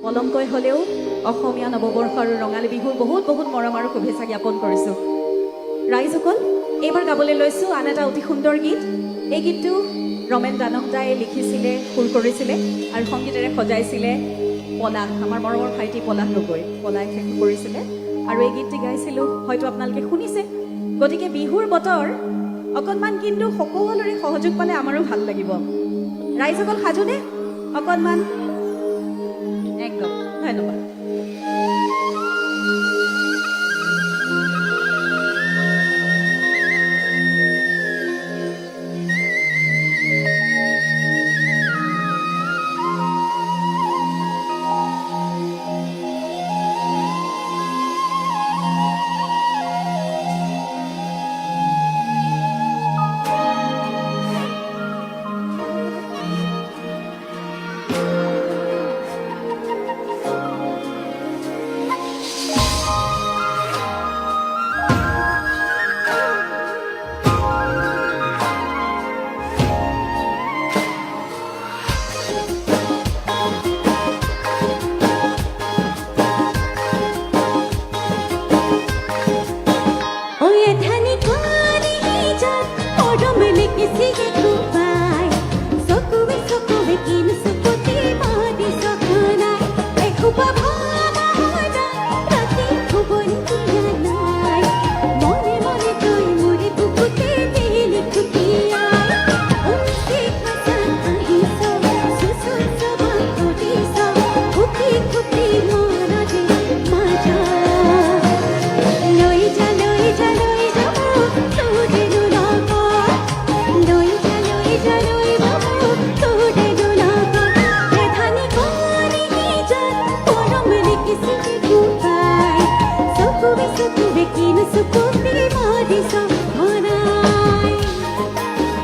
অলংকৈ হ'লেও অসমীয়া নৱবৰ্ষ আৰু ৰঙালী বিহুৰ বহুত বহুত মৰম আৰু শুভেচ্ছা জ্ঞাপন কৰিছোঁ। ৰাইজসকল, এইবাৰ গাবলৈ লৈছোঁ আন এটা অতি সুন্দৰ গীত। এই গীতটো ৰমেন দানৱদাই লিখিছিলে, সুৰ কৰিছিলে আৰু সংগীতেৰে সজাইছিলে পলাশ, আমাৰ মৰমৰ ভাইটি পলাশ গগৈ। পলাই কৰিছিলে আৰু এই গীতটি গাইছিলোঁ, হয়তো আপোনালোকে শুনিছে। গতিকে বিহুৰ বতৰ অকণমান কিন্তু সকলোৰে সহযোগ পালে আমাৰো ভাল লাগিব। ৰাইজসকল সাজুনে? অকণমান একদম ধন্যবাদ।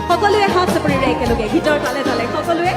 সকলোৱে হাত চাপৰিৰে একেলগে গীতৰ তালে তালে সকলোৱে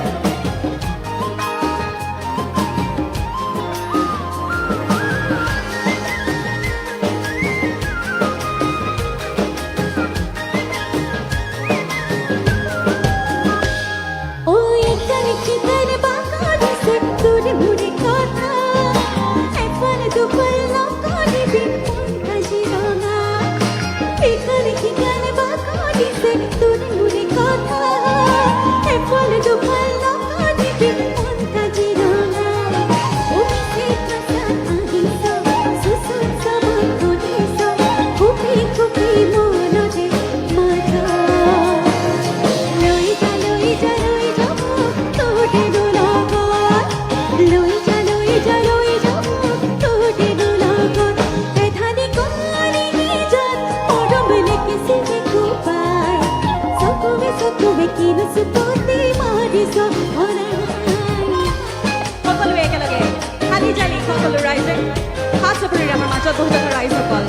সকলোৱে একেলগে খালি জালি সকলো ৰাইজে হাত চাপৰিৰে আমাৰ মাজত বহু ৰাইজসকল